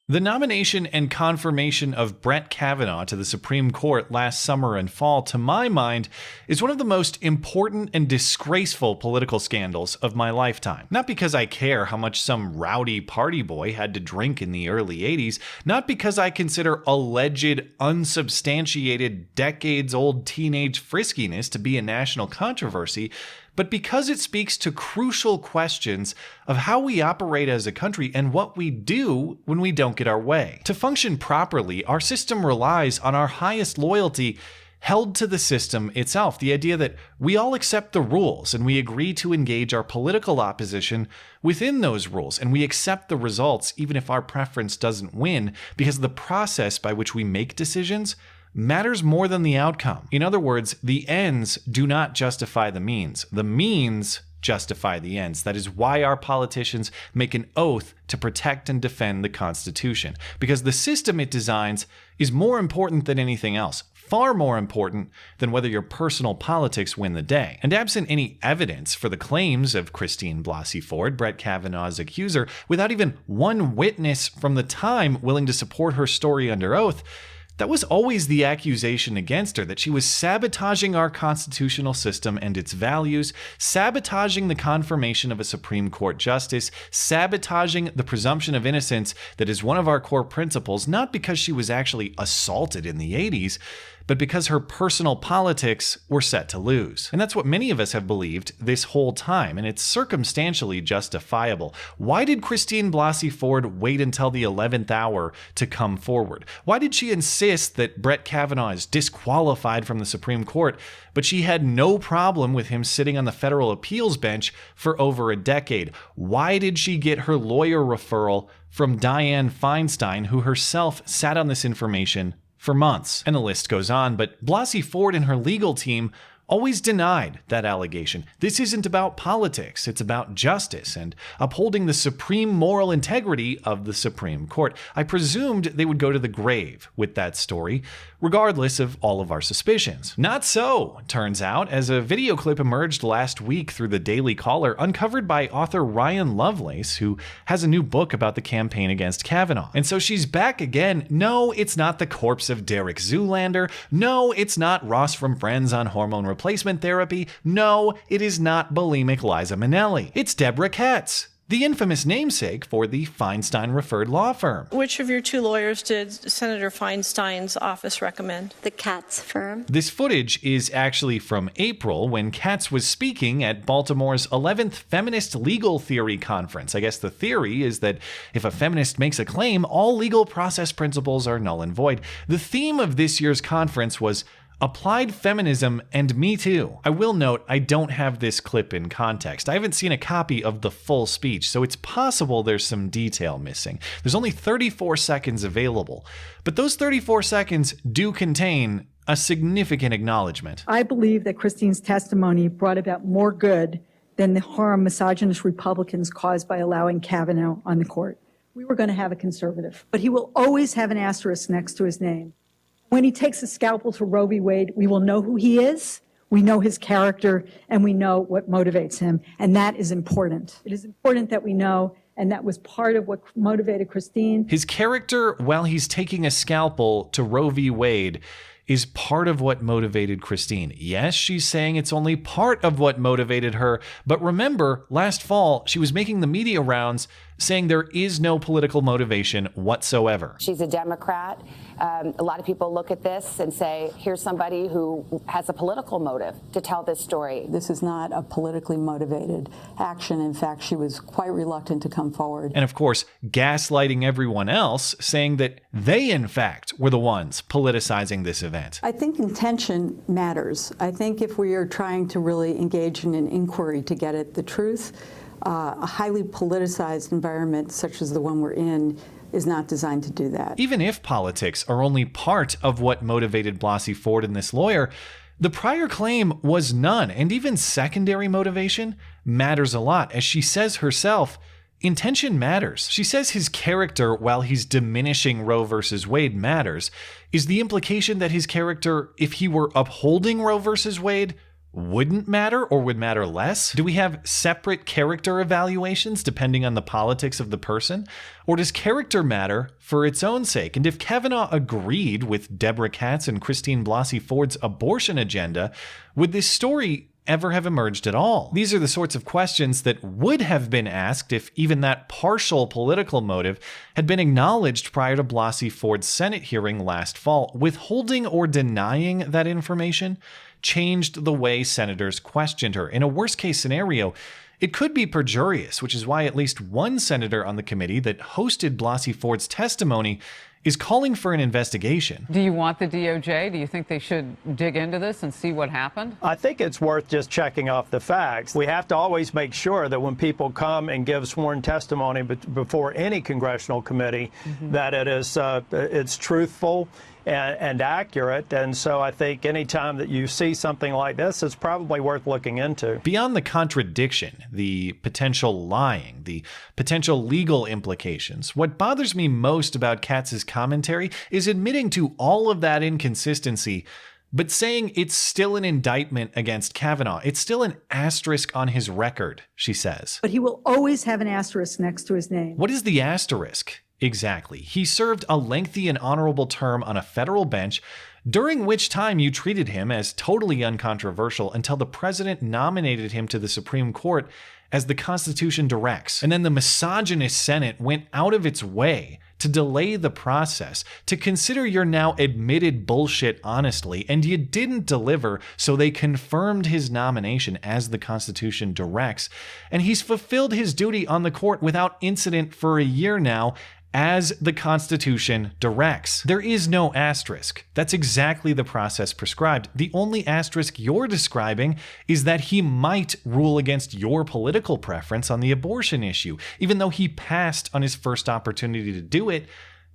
The nomination and confirmation of Brett Kavanaugh to the Supreme Court last summer and fall, to my mind, is one of the most important and disgraceful political scandals of my lifetime. Not because I care how much some rowdy party boy had to drink in the early 80s, not because I consider alleged, unsubstantiated, decades-old teenage friskiness to be a national controversy, but because it speaks to crucial questions of how we operate as a country and what we do when we don't get our way. To function properly, our system relies on our highest loyalty held to the system itself, the idea that we all accept the rules and we agree to engage our political opposition within those rules, and we accept the results even if our preference doesn't win, because the process by which we make decisions matters more than the outcome. In other words, the ends do not justify the means. The means justify the ends. That is why our politicians make an oath to protect and defend the Constitution, because the system it designs is more important than anything else. Far more important than whether your personal politics win the day. And absent any evidence for the claims of Blasey Ford, Brett Kavanaugh's accuser, without even one witness from the time willing to support her story under oath, that was always the accusation against her, that she was sabotaging our constitutional system and its values, sabotaging the confirmation of a Supreme Court justice, sabotaging the presumption of innocence that is one of our core principles, not because she was actually assaulted in the 80s, but because her personal politics were set to lose. And that's what many of us have believed this whole time, and it's circumstantially justifiable. Why did Blasey Ford wait until the 11th hour to come forward? Why did she insist that Brett Kavanaugh is disqualified from the Supreme Court, but she had no problem with him sitting on the federal appeals bench for over a decade? Why did she get her lawyer referral from Dianne Feinstein, who herself sat on this information for months? And the list goes on, but Blasey Ford and her legal team always denied that allegation. This isn't about politics, it's about justice and upholding the supreme moral integrity of the Supreme Court. I presumed they would go to the grave with that story, regardless of all of our suspicions. Not so, turns out, as a video clip emerged last week through the Daily Caller, uncovered by author Ryan Lovelace, who has a new book about the campaign against Kavanaugh. And so she's back again. No, it's not the corpse of Derek Zoolander. No, it's not Ross from Friends on hormone replacement therapy. No, it is not bulimic Liza Minnelli. It's Deborah Katz, the infamous namesake for the Feinstein-referred law firm. Which of your two lawyers did Senator Feinstein's office recommend? The Katz firm. This footage is actually from April, when Katz was speaking at Baltimore's 11th Feminist Legal Theory Conference. I guess the theory is that if a feminist makes a claim, all legal process principles are null and void. The theme of this year's conference was Applied Feminism and Me Too. I will note, I don't have this clip in context. I haven't seen a copy of the full speech, so it's possible there's some detail missing. There's only 34 seconds available, but those 34 seconds do contain a significant acknowledgement. I believe that Christine's testimony brought about more good than the harm misogynist Republicans caused by allowing Kavanaugh on the court. We were going to have a conservative, but he will always have an asterisk next to his name. When he takes a scalpel to Roe v. Wade, we will know who he is, we know his character, and we know what motivates him, and that is important. It is important that we know, and that was part of what motivated Christine. His character, while he's taking a scalpel to Roe v. Wade, is part of what motivated Christine. Yes, she's saying it's only part of what motivated her, but remember, last fall, she was making the media rounds saying there is no political motivation whatsoever. She's a Democrat. A lot of people look at this and say, here's somebody who has a political motive to tell this story. This is not a politically motivated action. In fact, she was quite reluctant to come forward. And of course, gaslighting everyone else, saying that they, in fact, were the ones politicizing this event. I think intention matters. I think if we are trying to really engage in an inquiry to get at the truth, a highly politicized environment such as the one we're in is not designed to do that. Even if politics are only part of what motivated Blasey Ford and this lawyer, the prior claim was none, and even secondary motivation matters a lot. As she says herself, intention matters. She says his character, while he's diminishing Roe versus Wade, matters. Is the implication that his character, if he were upholding Roe versus Wade, wouldn't matter or would matter less? Do we have separate character evaluations depending on the politics of the person? Or does character matter for its own sake? And if Kavanaugh agreed with Deborah Katz and Blasey Ford's abortion agenda, would this story ever have emerged at all? These are the sorts of questions that would have been asked if even that partial political motive had been acknowledged prior to Blasey Ford's Senate hearing last fall. Withholding or denying that information changed the way senators questioned her. In a worst-case scenario, it could be perjurious, which is why at least one senator on the committee that hosted Blasey Ford's testimony is calling for an investigation. Do you want the DOJ? Do you think they should dig into this and see what happened? I think it's worth just checking off the facts. We have to always make sure that when people come and give sworn testimony before any congressional committee, that it's truthful and accurate. And so I think any time that you see something like this, it's probably worth looking into. Beyond the contradiction, the potential lying, the potential legal implications, what bothers me most about Katz's commentary is admitting to all of that inconsistency, but saying it's still an indictment against Kavanaugh. It's still an asterisk on his record, she says. But he will always have an asterisk next to his name. What is the asterisk? Exactly. He served a lengthy and honorable term on a federal bench, during which time you treated him as totally uncontroversial until the president nominated him to the Supreme Court as the Constitution directs. And then the misogynist Senate went out of its way to delay the process, to consider your now admitted bullshit honestly, and you didn't deliver, so they confirmed his nomination as the Constitution directs. And he's fulfilled his duty on the court without incident for a year now, as the Constitution directs. There is no asterisk. That's exactly the process prescribed. The only asterisk you're describing is that he might rule against your political preference on the abortion issue, even though he passed on his first opportunity to do it,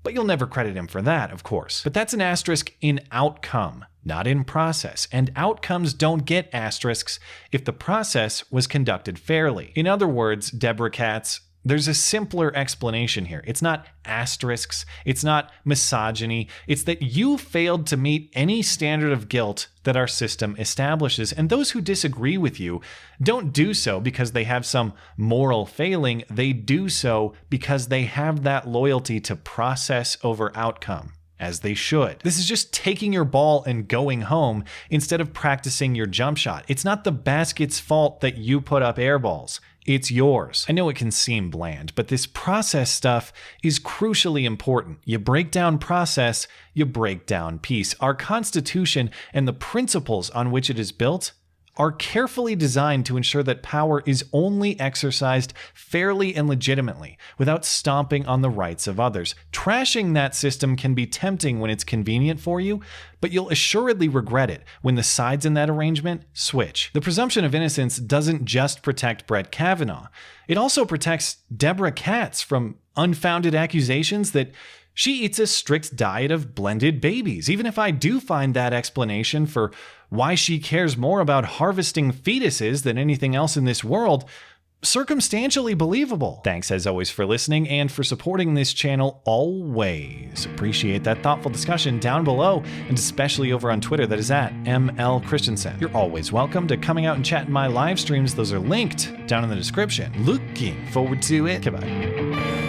but you'll never credit him for that, of course. But that's an asterisk in outcome, not in process, and outcomes don't get asterisks if the process was conducted fairly. In other words, Deborah Katz, there's a simpler explanation here. It's not asterisks. It's not misogyny. It's that you failed to meet any standard of guilt that our system establishes. And those who disagree with you don't do so because they have some moral failing. They do so because they have that loyalty to process over outcome, as they should. This is just taking your ball and going home instead of practicing your jump shot. It's not the basket's fault that you put up air balls. It's yours. I know it can seem bland, but this process stuff is crucially important. You break down process, you break down peace. Our Constitution and the principles on which it is built are carefully designed to ensure that power is only exercised fairly and legitimately, without stomping on the rights of others. Trashing that system can be tempting when it's convenient for you, but you'll assuredly regret it when the sides in that arrangement switch. The presumption of innocence doesn't just protect Brett Kavanaugh. It also protects Deborah Katz from unfounded accusations that she eats a strict diet of blended babies. Even if I do find that explanation for why she cares more about harvesting fetuses than anything else in this world circumstantially believable. Thanks as always for listening and for supporting this channel always. Appreciate that thoughtful discussion down below, and especially over on Twitter, that is at ML Christiansen. You're always welcome to coming out and chat in my live streams. Those are linked down in the description. Looking forward to it. Goodbye.